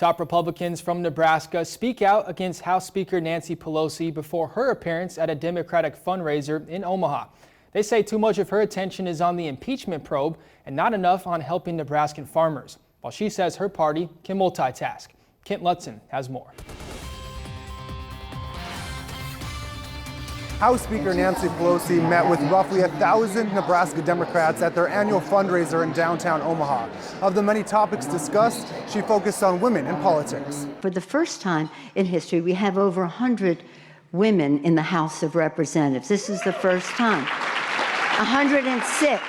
Top Republicans from Nebraska speak out against House Speaker Nancy Pelosi before her appearance at a Democratic fundraiser in Omaha. They say too much of her attention is on the impeachment probe and not enough on helping Nebraskan farmers, while she says her party can multitask. Kent Lutzen has more. House Speaker Nancy Pelosi met with roughly 1,000 Nebraska Democrats at their annual fundraiser in downtown Omaha. Of the many topics discussed, she focused on women in politics. For the first time in history, we have over 100 women in the House of Representatives. This is the first time. 106.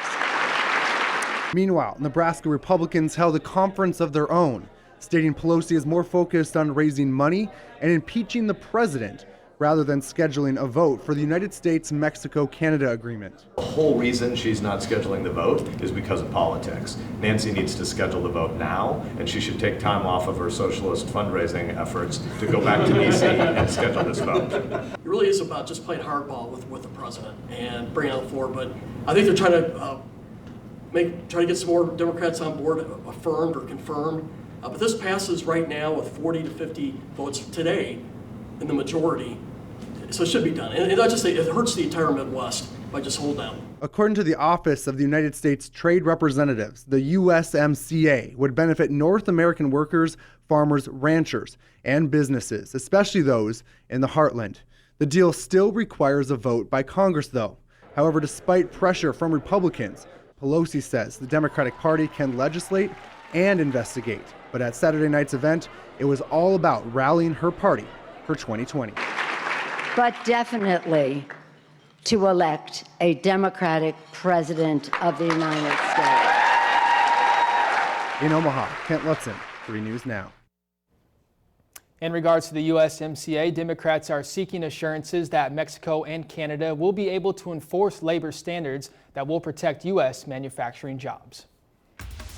Meanwhile, Nebraska Republicans held a conference of their own, stating Pelosi is more focused on raising money and impeaching the president rather than scheduling a vote for the United States-Mexico-Canada agreement. The whole reason she's not scheduling the vote is because of politics. Nancy needs to schedule the vote now, and she should take time off of her socialist fundraising efforts to go back to D.C. and schedule this vote. It really is about just playing hardball with the president and bringing it forward, but I think they're trying to try to get some more Democrats on board, affirmed or confirmed. But this passes right now with 40 to 50 votes today in the majority. So it should be done. And I just say it hurts the entire Midwest by just holding out. According to the Office of the United States Trade Representatives, the USMCA would benefit North American workers, farmers, ranchers, and businesses, especially those in the heartland. The deal still requires a vote by Congress, though. However, despite pressure from Republicans, Pelosi says the Democratic Party can legislate and investigate. But at Saturday night's event, it was all about rallying her party for 2020. But definitely to elect a Democratic president of the United States. In Omaha, Kent Lutzen, 3 News Now. In regards to the USMCA, Democrats are seeking assurances that Mexico and Canada will be able to enforce labor standards that will protect U.S. manufacturing jobs.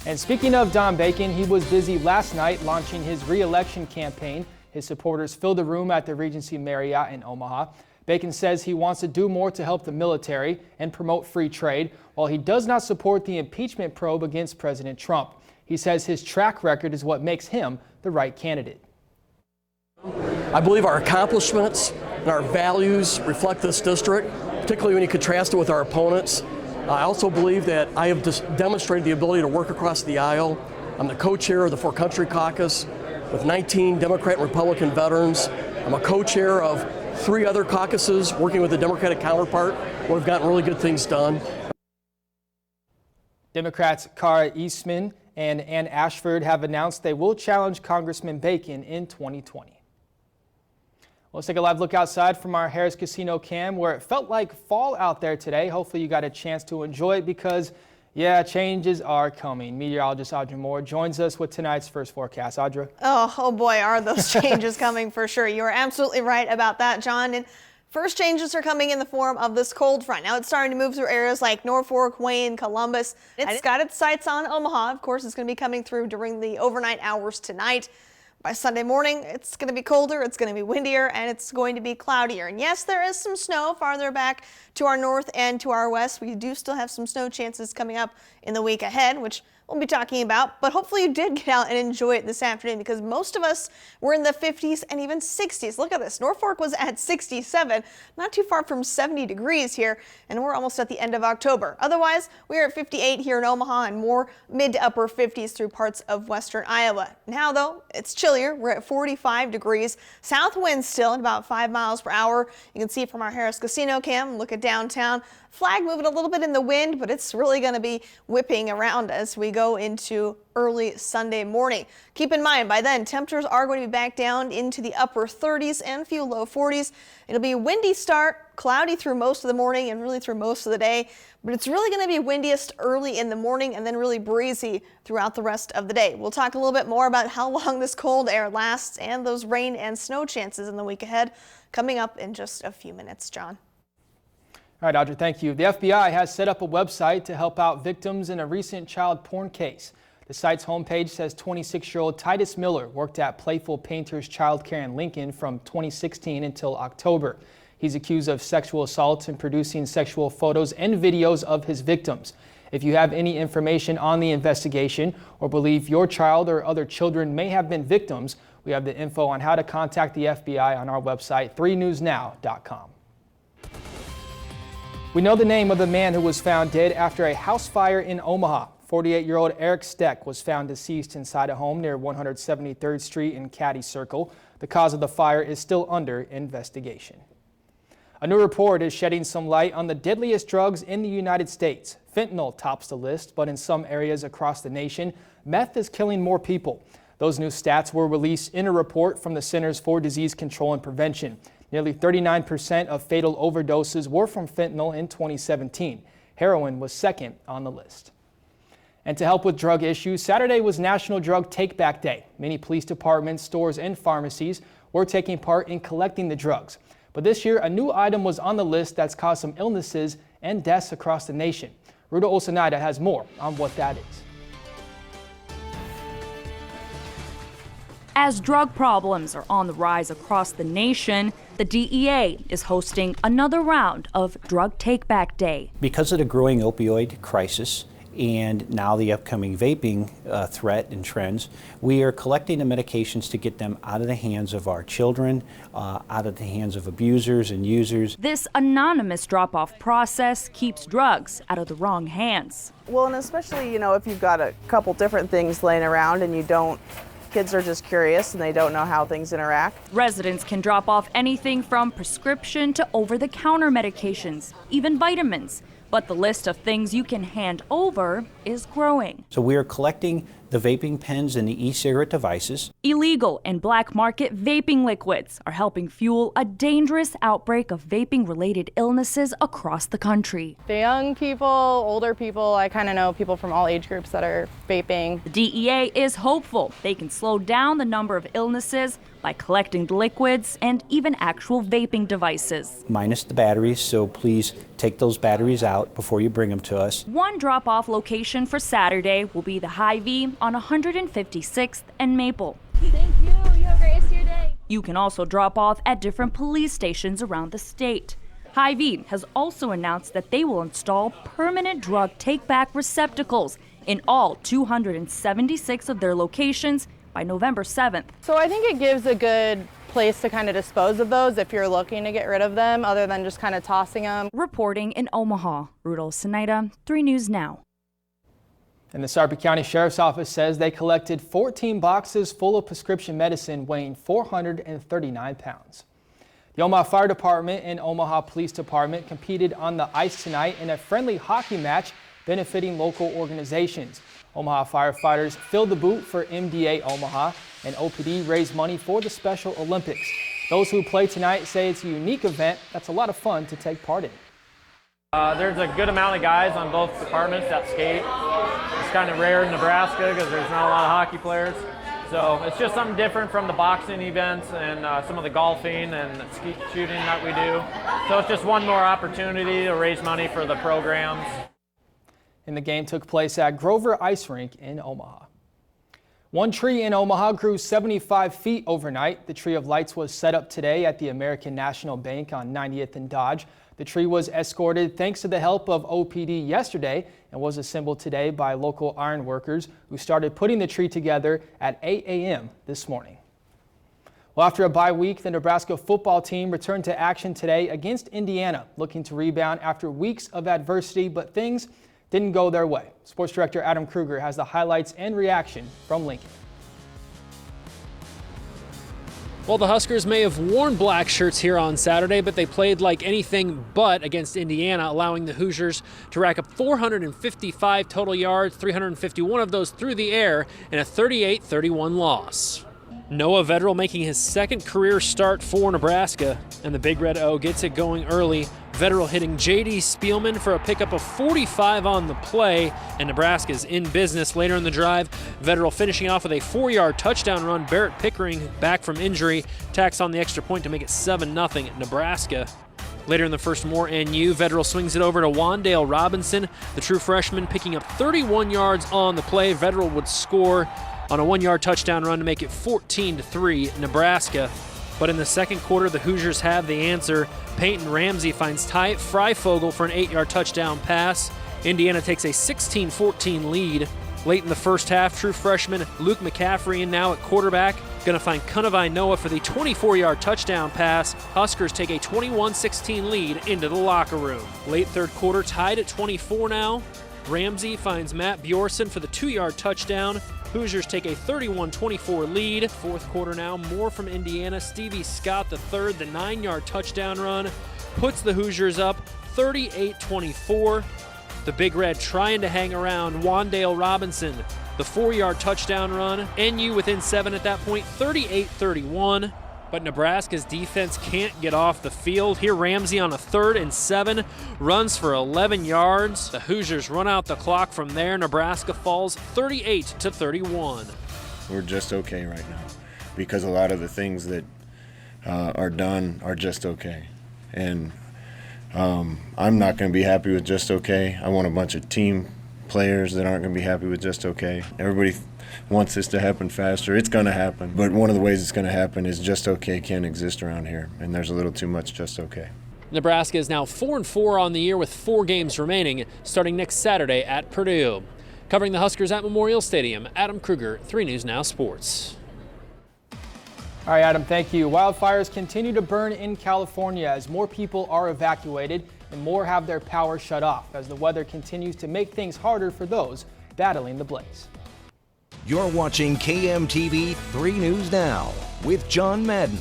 And speaking of Don Bacon, he was busy last night launching his re-election campaign. His supporters filled the room at the Regency Marriott in Omaha. Bacon says he wants to do more to help the military and promote free trade, while he does not support the impeachment probe against President Trump. He says his track record is what makes him the right candidate. I believe our accomplishments and our values reflect this district, particularly when you contrast it with our opponents. I also believe that I have demonstrated the ability to work across the aisle. I'm the co-chair of the 4Country Caucus with 19 Democrat and Republican veterans. I'm a co-chair of 3 other caucuses working with the Democratic counterpart where we've gotten really good things done. Democrats Cara Eastman and Ann Ashford have announced they will challenge Congressman Bacon in 2020. Let's take a live look outside from our Harris Casino cam where it felt like fall out there today. Hopefully you got a chance to enjoy it because, yeah, changes are coming. Meteorologist Audra Moore joins us with tonight's first forecast. Audra? Oh boy, are those changes coming for sure. You are absolutely right about that, John. And first changes are coming in the form of this cold front. Now it's starting to move through areas like Norfolk, Wayne, Columbus. It's got its sights on Omaha. Of course, it's going to be coming through during the overnight hours tonight. By Sunday morning, it's going to be colder, it's going to be windier, and it's going to be cloudier. And yes, there is some snow farther back to our north and to our west. We do still have some snow chances coming up in the week ahead, which we'll be talking about. But hopefully you did get out and enjoy it this afternoon because most of us were in the 50s and even 60s. Look at this. Norfolk was at 67, not too far from 70 degrees here, and we're almost at the end of October. Otherwise, we are at 58 here in Omaha and more mid to upper 50s through parts of western Iowa. Now, though, it's chillier. We're at 45 degrees. South wind still at about 5 miles per hour. You can see from our Harris Casino cam. Look at downtown. Flag moving a little bit in the wind, but it's really going to be whipping around as we go into early Sunday morning. Keep in mind, by then, temperatures are going to be back down into the upper 30s and a few low 40s. It'll be a windy start, cloudy through most of the morning and really through most of the day, but it's really going to be windiest early in the morning and then really breezy throughout the rest of the day. We'll talk a little bit more about how long this cold air lasts and those rain and snow chances in the week ahead coming up in just a few minutes, John. All right, Audra, thank you. The FBI has set up a website to help out victims in a recent child porn case. The site's homepage says 26-year-old Titus Miller worked at Playful Painters Childcare in Lincoln from 2016 until October. He's accused of sexual assault and producing sexual photos and videos of his victims. If you have any information on the investigation or believe your child or other children may have been victims, we have the info on how to contact the FBI on our website, 3newsnow.com. We know the name of the man who was found dead after a house fire in Omaha. 48-year-old Eric Steck was found deceased inside a home near 173rd Street in Caddy Circle. The cause of the fire is still under investigation. A new report is shedding some light on the deadliest drugs in the United States. Fentanyl tops the list, but in some areas across the nation, meth is killing more people. Those new stats were released in a report from the Centers for Disease Control and Prevention. Nearly 39% of fatal overdoses were from fentanyl in 2017. Heroin was second on the list. And to help with drug issues, Saturday was National Drug Take-Back Day. Many police departments, stores, and pharmacies were taking part in collecting the drugs. But this year, a new item was on the list that's caused some illnesses and deaths across the nation. Ruta Olsanaida has more on what that is. As drug problems are on the rise across the nation, the DEA is hosting another round of Drug Take-Back Day. Because of the growing opioid crisis and now the upcoming vaping threat and trends, we are collecting the medications to get them out of the hands of our children, out of the hands of abusers and users. This anonymous drop-off process keeps drugs out of the wrong hands. Well, and especially, if you've got a couple different things laying around and kids are just curious and they don't know how things interact. Residents can drop off anything from prescription to over-the-counter medications, even vitamins. But the list of things you can hand over is growing. So we are collecting the vaping pens and the e-cigarette devices. Illegal and black market vaping liquids are helping fuel a dangerous outbreak of vaping-related illnesses across the country. The young people, older people, I kind of know people from all age groups that are vaping. The DEA is hopeful they can slow down the number of illnesses by collecting the liquids and even actual vaping devices. Minus the batteries, so please take those batteries out before you bring them to us. One drop-off location for Saturday will be the Hy-Vee on 156th and Maple. Thank you. You have a great rest of your day. You can also drop off at different police stations around the state. Hy-Vee has also announced that they will install permanent drug take-back receptacles in all 276 of their locations by November 7th. So I think it gives a good place to kind of dispose of those if you're looking to get rid of them, other than just kind of tossing them. Reporting in Omaha, Ruta Olsanaida, 3 News Now. And the Sarpy County Sheriff's Office says they collected 14 boxes full of prescription medicine weighing 439 pounds. The Omaha Fire Department and Omaha Police Department competed on the ice tonight in a friendly hockey match benefiting local organizations. Omaha firefighters filled the boot for MDA Omaha, and OPD raised money for the Special Olympics. Those who play tonight say it's a unique event that's a lot of fun to take part in. There's a good amount of guys on both departments that skate. It's kind of rare in Nebraska because there's not a lot of hockey players. So it's just something different from the boxing events and some of the golfing and skeet shooting that we do. So it's just one more opportunity to raise money for the programs. And the game took place at Grover Ice Rink in Omaha. One tree in Omaha grew 75 feet overnight. The Tree of Lights was set up today at the American National Bank on 90th and Dodge. The tree was escorted thanks to the help of OPD yesterday and was assembled today by local iron workers who started putting the tree together at 8 a.m. this morning. Well, after a bye week, the Nebraska football team returned to action today against Indiana, looking to rebound after weeks of adversity, but things didn't go their way. Sports Director Adam Kruger has the highlights and reaction from Lincoln. Well, the Huskers may have worn black shirts here on Saturday, but they played like anything but against Indiana, allowing the Hoosiers to rack up 455 total yards, 351 of those through the air, in a 38-31 loss. Noah Vedral making his second career start for Nebraska, and the Big Red O gets it going early. Vedral hitting J.D. Spielman for a pickup of 45 on the play, and Nebraska's in business later in the drive. Vedral finishing off with a 4-yard touchdown run. Barrett Pickering, back from injury, tacks on the extra point to make it 7-0 Nebraska. Later in the first, more NU. Vedral swings it over to Wandale Robinson, the true freshman, picking up 31 yards on the play. Vedral would score on a 1-yard touchdown run to make it 14-3 Nebraska. But in the second quarter, the Hoosiers have the answer. Peyton Ramsey finds Ty Freifogel for an 8-yard touchdown pass. Indiana takes a 16-14 lead. Late in the first half, true freshman Luke McCaffrey in now at quarterback. Going to find Kunavai Noah for the 24-yard touchdown pass. Huskers take a 21-16 lead into the locker room. Late third quarter, tied at 24 now. Ramsey finds Matt Bjorson for the 2-yard touchdown. Hoosiers take a 31-24 lead. Fourth quarter now, more from Indiana. Stevie Scott III, the 9-yard touchdown run, puts the Hoosiers up 38-24. The Big Red trying to hang around. Wandale Robinson, the 4-yard touchdown run. NU within 7 at that point, 38-31. But Nebraska's defense can't get off the field. Here Ramsey on a 3rd and 7, runs for 11 yards. The Hoosiers run out the clock from there. Nebraska falls 38-31. We're just okay right now because a lot of the things that are done are just okay. And I'm not going to be happy with just okay. I want a bunch of team players that aren't going to be happy with just okay. Everybody wants this to happen faster. It's going to happen. But one of the ways it's going to happen is just okay can't exist around here. And there's a little too much just okay. Nebraska is now 4-4 on the year with 4 games remaining, starting next Saturday at Purdue. Covering the Huskers at Memorial Stadium, Adam Kruger, 3 News Now Sports. All right, Adam, thank you. Wildfires continue to burn in California as more people are evacuated and more have their power shut off as the weather continues to make things harder for those battling the blaze. You're watching KMTV 3 News Now with John Madden,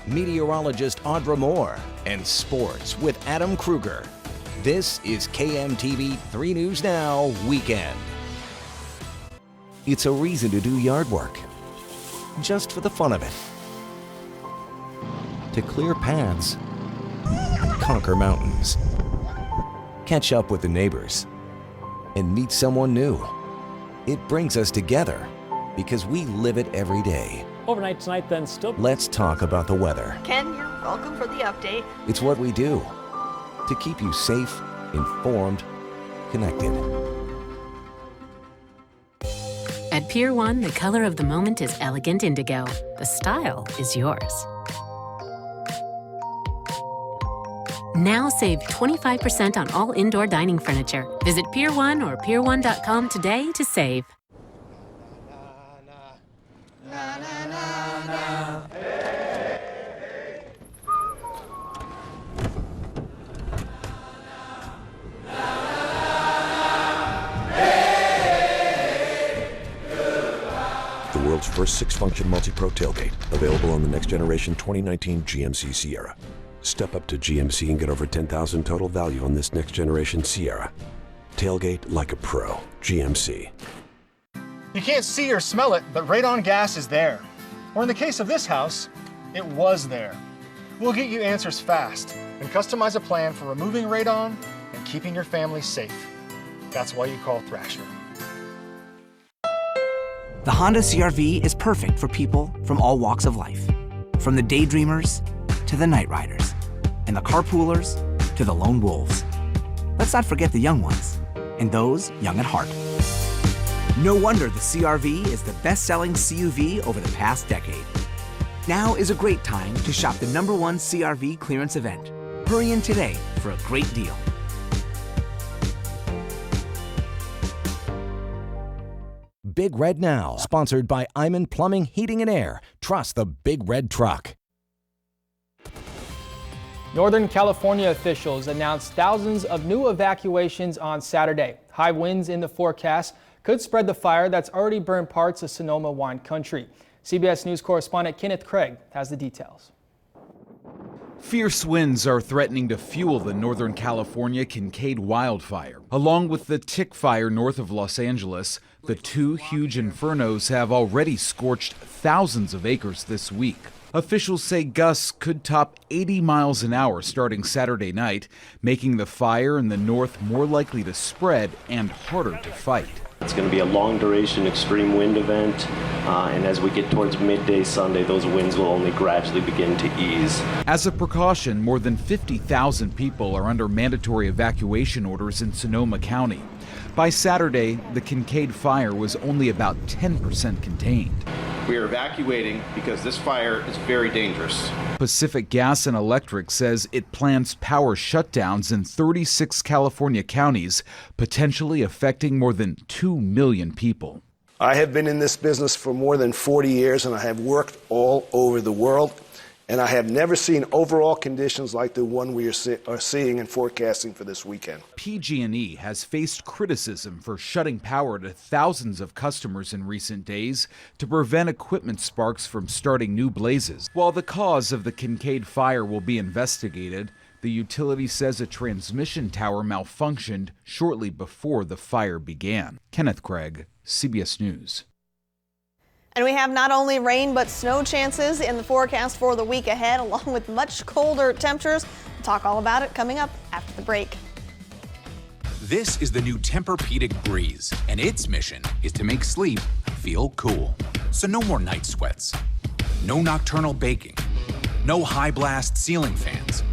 meteorologist Audra Moore, and sports with Adam Kruger. This is KMTV 3 News Now Weekend. It's a reason to do yard work, just for the fun of it. To clear paths, conquer mountains, catch up with the neighbors, and meet someone new. It brings us together because we live it every day. Overnight tonight, then still. Let's talk about the weather. Ken, you're welcome for the update. It's what we do to keep you safe, informed, connected. At Pier 1, the color of the moment is elegant indigo. The style is yours. Now save 25% on all indoor dining furniture. Visit Pier 1 or pier1.com today to save. The world's first 6-function multi-pro tailgate, available on the next generation 2019 GMC Sierra. Step up to GMC and get over $10,000 total value on this next generation Sierra. Tailgate like a pro. GMC. You can't see or smell it, but radon gas is there. Or in the case of this house, it was there. We'll get you answers fast and customize a plan for removing radon and keeping your family safe. That's why you call Thrasher. The Honda CR-V is perfect for people from all walks of life. From the daydreamers to the night riders, and the carpoolers to the lone wolves. Let's not forget the young ones, and those young at heart. No wonder the CR-V is the best-selling CUV over the past decade. Now is a great time to shop the #1 CR-V clearance event. Hurry in today for a great deal. Big Red Now, sponsored by Iman Plumbing, Heating and Air. Trust the Big Red Truck. Northern California officials announced thousands of new evacuations on Saturday. High winds in the forecast could spread the fire that's already burned parts of Sonoma wine country. CBS News correspondent Kenneth Craig has the details. Fierce winds are threatening to fuel the Northern California Kincaid wildfire. Along with the Tick fire north of Los Angeles, the 2 huge infernos have already scorched thousands of acres this week. Officials say gusts could top 80 miles an hour starting Saturday night, making the fire in the north more likely to spread and harder to fight. It's going to be a long-duration extreme wind event, and as we get towards midday Sunday, those winds will only gradually begin to ease. As a precaution, more than 50,000 people are under mandatory evacuation orders in Sonoma County. By Saturday, the Kincaid fire was only about 10% contained. We are evacuating because this fire is very dangerous. Pacific Gas and Electric says it plans power shutdowns in 36 California counties, potentially affecting more than 2 million people. I have been in this business for more than 40 years, and I have worked all over the world, and I have never seen overall conditions like the one we are seeing and forecasting for this weekend. PG&E has faced criticism for shutting power to thousands of customers in recent days to prevent equipment sparks from starting new blazes. While the cause of the Kincaid fire will be investigated, the utility says a transmission tower malfunctioned shortly before the fire began. Kenneth Craig, CBS News. And we have not only rain but snow chances in the forecast for the week ahead, along with much colder temperatures. We'll talk all about it coming up after the break. This is the new Tempur-Pedic Breeze, and its mission is to make sleep feel cool. So no more night sweats, no nocturnal baking, no high blast ceiling fans,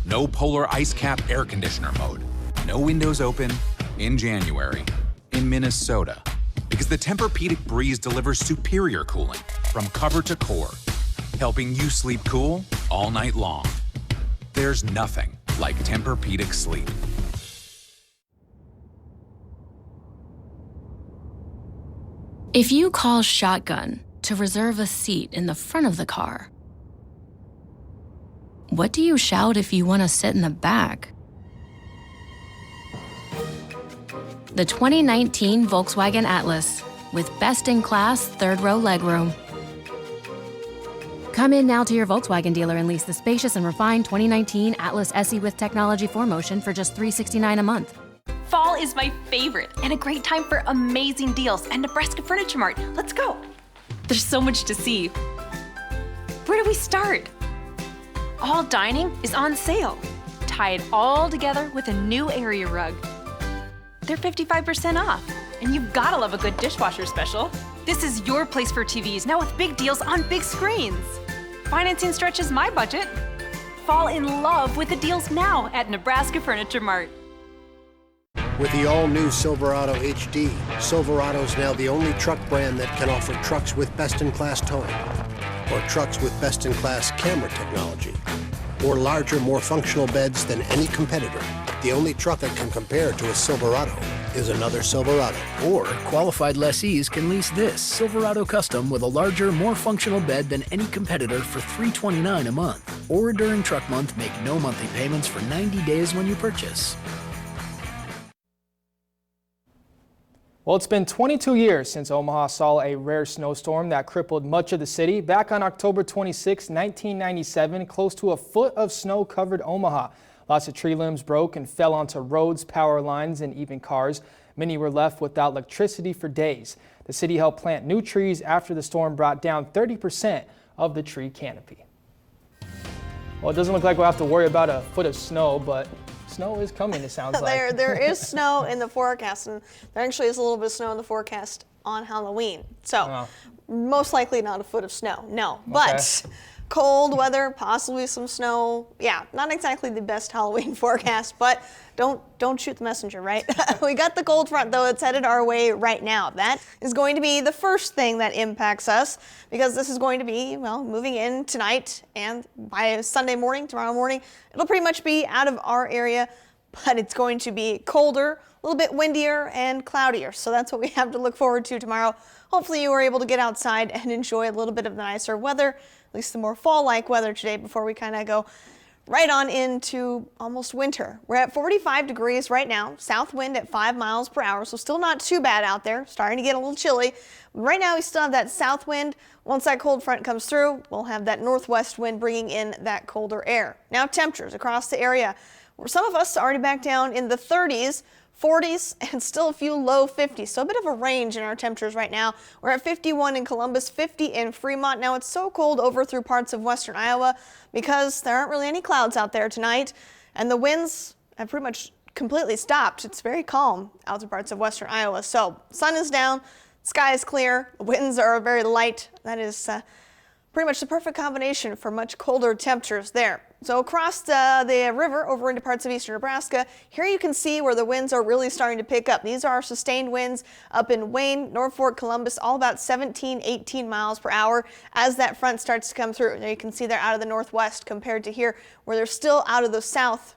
no polar ice cap air conditioner mode, no windows open in January in Minnesota. Because the Tempur-Pedic Breeze delivers superior cooling from cover to core, helping you sleep cool all night long. There's nothing like Tempur-Pedic sleep. If you call shotgun to reserve a seat in the front of the car, what do you shout if you want to sit in the back? The 2019 Volkswagen Atlas with best-in-class third-row legroom. Come in now to your Volkswagen dealer and lease the spacious and refined 2019 Atlas SE with technology 4Motion for just $369 a month. Fall is my favorite and a great time for amazing deals at Nebraska Furniture Mart. Let's go. There's so much to see. Where do we start? All dining is on sale, tied all together with a new area rug. They're 55% off, and you've gotta love a good dishwasher special. This is your place for TVs, now with big deals on big screens. Financing stretches my budget. Fall in love with the deals now at Nebraska Furniture Mart. With the all-new Silverado HD, Silverado's now the only truck brand that can offer trucks with best-in-class towing, or trucks with best-in-class camera technology, or larger, more functional beds than any competitor. The only truck that can compare to a Silverado is another Silverado. Or qualified lessees can lease this Silverado Custom with a larger, more functional bed than any competitor for $329 a month. Or during truck month, make no monthly payments for 90 days when you purchase. Well, it's been 22 years since Omaha saw a rare snowstorm that crippled much of the city. Back on October 26, 1997, close to a foot of snow covered Omaha. Lots of tree limbs broke and fell onto roads, power lines, and even cars. Many were left without electricity for days. The city helped plant new trees after the storm brought down 30% of the tree canopy. Well, it doesn't look like we'll have to worry about a foot of snow, but snow is coming, it sounds like. There is snow in the forecast, and there actually is a little bit of snow in the forecast on Halloween. So most likely not a foot of snow, no. But cold weather, possibly some snow. Yeah, not exactly the best Halloween forecast, but don't shoot the messenger, right? We got the cold front, though. It's headed our way right now. That is going to be the first thing that impacts us, because this is going to be, well, moving in tonight, and by Sunday morning, tomorrow morning, it'll pretty much be out of our area, but it's going to be colder, a little bit windier and cloudier. So that's what we have to look forward to tomorrow. Hopefully you were able to get outside and enjoy a little bit of the nicer weather, at least the more fall-like weather today, before we kind of go right on into almost winter. We're at 45 degrees right now, south wind at 5 miles per hour, so still not too bad out there. Starting to get a little chilly. Right now we still have that south wind. Once that cold front comes through, we'll have that northwest wind bringing in that colder air. Now temperatures across the area, where some of us are already back down in the 30s, 40s, and still a few low 50s. So a bit of a range in our temperatures right now. We're at 51 in Columbus, 50 in Fremont. Now it's so cold over through parts of western Iowa because there aren't really any clouds out there tonight, and the winds have pretty much completely stopped. It's very calm out through parts of western Iowa. So sun is down, sky is clear, the winds are very light. That is Pretty much the perfect combination for much colder temperatures there. So across the river over into parts of eastern Nebraska, here you can see where the winds are really starting to pick up. These are sustained winds up in Wayne, Norfolk, Columbus, all about 17, 18 miles per hour as that front starts to come through. Now you can see they're out of the northwest compared to here where they're still out of the south.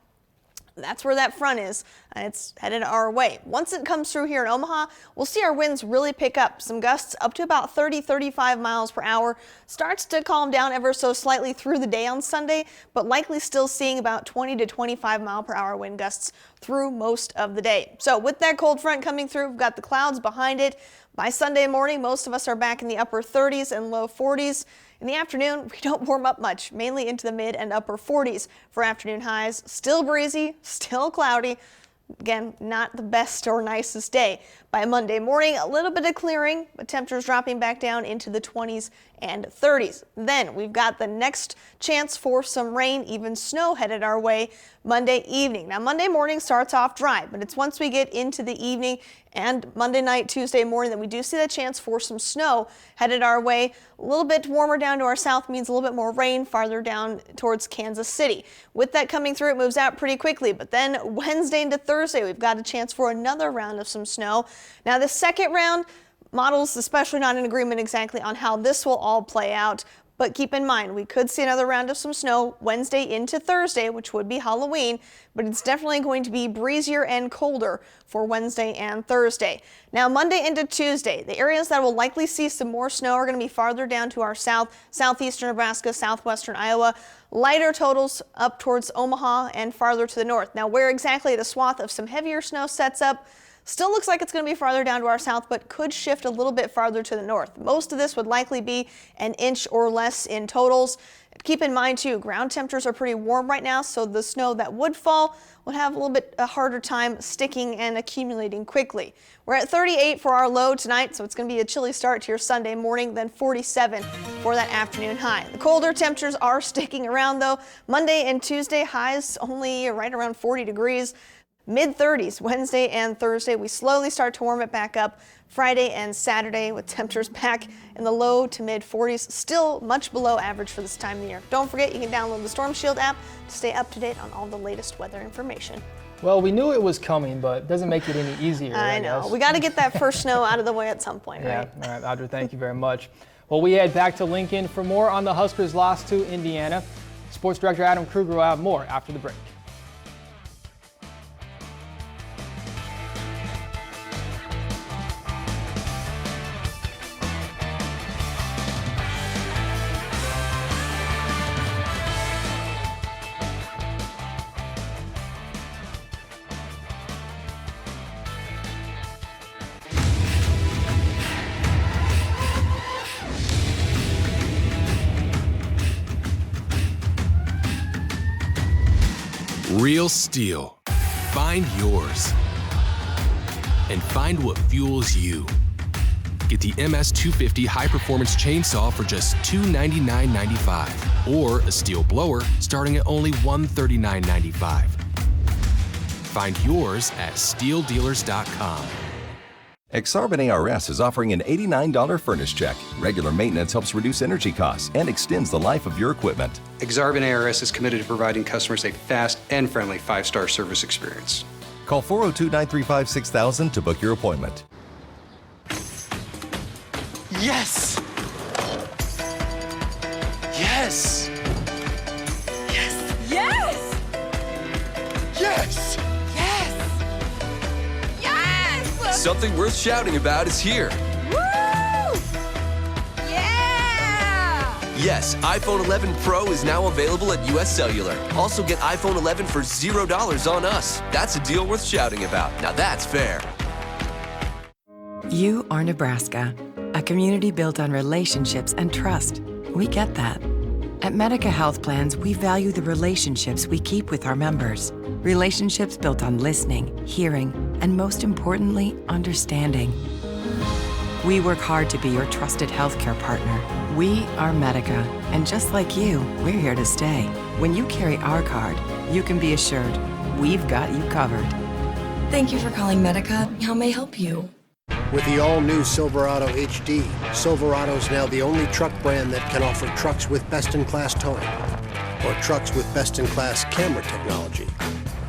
That's where that front is, and it's headed our way. Once it comes through here in Omaha, we'll see our winds really pick up. Some gusts up to about 30, 35 miles per hour. Starts to calm down ever so slightly through the day on Sunday, but likely still seeing about 20 to 25 mile per hour wind gusts through most of the day. So with that cold front coming through, we've got the clouds behind it. By Sunday morning, most of us are back in the upper 30s and low 40s. In the afternoon, we don't warm up much, mainly into the mid and upper 40s for afternoon highs. Still breezy, still cloudy. Again, not the best or nicest day. By Monday morning, a little bit of clearing, but temperatures dropping back down into the 20s and 30s. Then we've got the next chance for some rain, even snow headed our way Monday evening. Now Monday morning starts off dry, but it's once we get into the evening and Monday night, Tuesday morning that we do see the chance for some snow headed our way. A little bit warmer down to our south means a little bit more rain farther down towards Kansas City. With that coming through, it moves out pretty quickly, but then Wednesday into Thursday, we've got a chance for another round of some snow. Now the second round, models especially not in agreement exactly on how this will all play out. But keep in mind, we could see another round of some snow Wednesday into Thursday, which would be Halloween, but it's definitely going to be breezier and colder for Wednesday and Thursday. Now, Monday into Tuesday, the areas that will likely see some more snow are going to be farther down to our south, southeastern Nebraska, southwestern Iowa. Lighter totals up towards Omaha and farther to the north. Now, where exactly the swath of some heavier snow sets up, still looks like it's going to be farther down to our south, but could shift a little bit farther to the north. Most of this would likely be an inch or less in totals. Keep in mind, too, ground temperatures are pretty warm right now, so the snow that would fall would have a little bit a harder time sticking and accumulating quickly. We're at 38 for our low tonight, so it's going to be a chilly start to your Sunday morning, then 47 for that afternoon high. The colder temperatures are sticking around, though. Monday and Tuesday highs only right around 40 degrees. Mid-30s Wednesday and Thursday. We slowly start to warm it back up Friday and Saturday with temperatures back in the low to mid-40s. Still much below average for this time of year. Don't forget you can download the Storm Shield app to stay up to date on all the latest weather information. Well, we knew it was coming, but it doesn't make it any easier. I know. We got to get that first snow out of the way at some point, right? Yeah. All right, Audra, thank you very much. Well, we head back to Lincoln for more on the Huskers' loss to Indiana. Sports Director Adam Kruger will have more after the break. Real steel. Find yours. And find what fuels you. Get the MS250 high-performance chainsaw for just $299.95, or a steel blower starting at only $139.95. Find yours at steeldealers.com. Exarban ARS is offering an $89 furnace check. Regular maintenance helps reduce energy costs and extends the life of your equipment. Exarban ARS is committed to providing customers a fast and friendly 5-star service experience. Call 402-935-6000 to book your appointment. Yes! Yes! Yes! Yes! Yes! Something worth shouting about is here. Woo! Yeah! Yes, iPhone 11 Pro is now available at US Cellular. Also get iPhone 11 for $0 on us. That's a deal worth shouting about. Now that's fair. You are Nebraska, a community built on relationships and trust. We get that. At Medica Health Plans, we value the relationships we keep with our members. Relationships built on listening, hearing, and most importantly, understanding. We work hard to be your trusted healthcare partner. We are Medica, and just like you, we're here to stay. When you carry our card, you can be assured we've got you covered. Thank you for calling Medica. How may I help you? With the all-new Silverado HD, Silverado's now the only truck brand that can offer trucks with best-in-class towing, or trucks with best-in-class camera technology,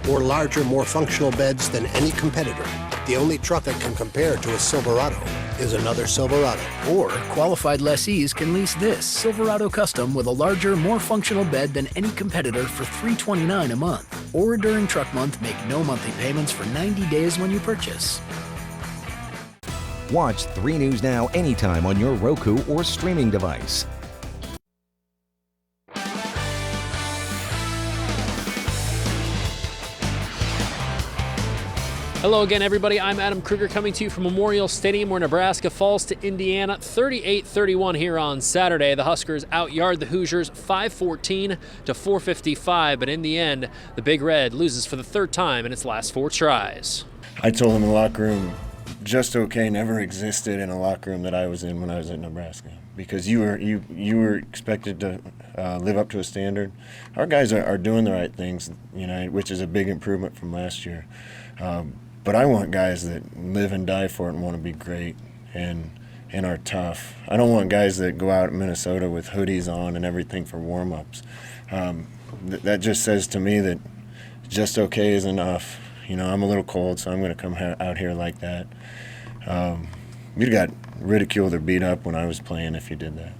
or larger, more functional beds than any competitor. The only truck that can compare to a Silverado is another Silverado. Or qualified lessees can lease this Silverado Custom with a larger, more functional bed than any competitor for $329 a month. Or during truck month, make no monthly payments for 90 days when you purchase. Watch 3 News Now anytime on your Roku or streaming device. Hello again, everybody. I'm Adam Kruger coming to you from Memorial Stadium where Nebraska falls to Indiana 38-31 here on Saturday. The Huskers out-yard the Hoosiers 514 to 455, but in the end, the Big Red loses for the third time in its last 4 tries. I told him in the locker room, just okay never existed in a locker room that I was in when I was at Nebraska, because you were expected to live up to a standard. Our guys are doing the right things, which is a big improvement from last year. But I want guys that live and die for it and want to be great and are tough. I don't want guys that go out in Minnesota with hoodies on and everything for warm-ups. That just says to me that just okay is enough. I'm a little cold, so I'm going to come out here like that. You got ridiculed or beat up when I was playing if you did that.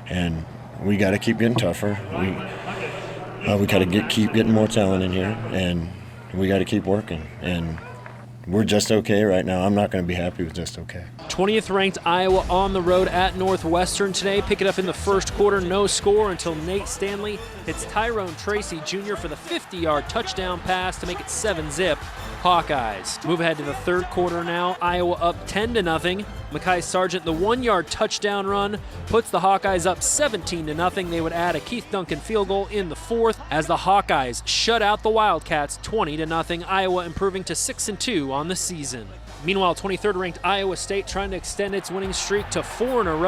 And we got to keep getting tougher. We got to keep getting more talent in here, and we got to keep working. And we're just okay right now. I'm not going to be happy with just okay. 20th ranked Iowa on the road at Northwestern today. Pick it up in the first quarter, no score until Nate Stanley hits Tyrone Tracy Jr. for the 50-yard touchdown pass to make it 7-zip. Hawkeyes move ahead to the third quarter now. Iowa up 10-0. Mekhi Sargent, the 1-yard touchdown run, puts the Hawkeyes up 17-0. They would add a Keith Duncan field goal in the fourth as the Hawkeyes shut out the Wildcats 20-0. Iowa improving to 6-2 on the season. Meanwhile, 23rd ranked Iowa State trying to extend its winning streak to 4 in a row.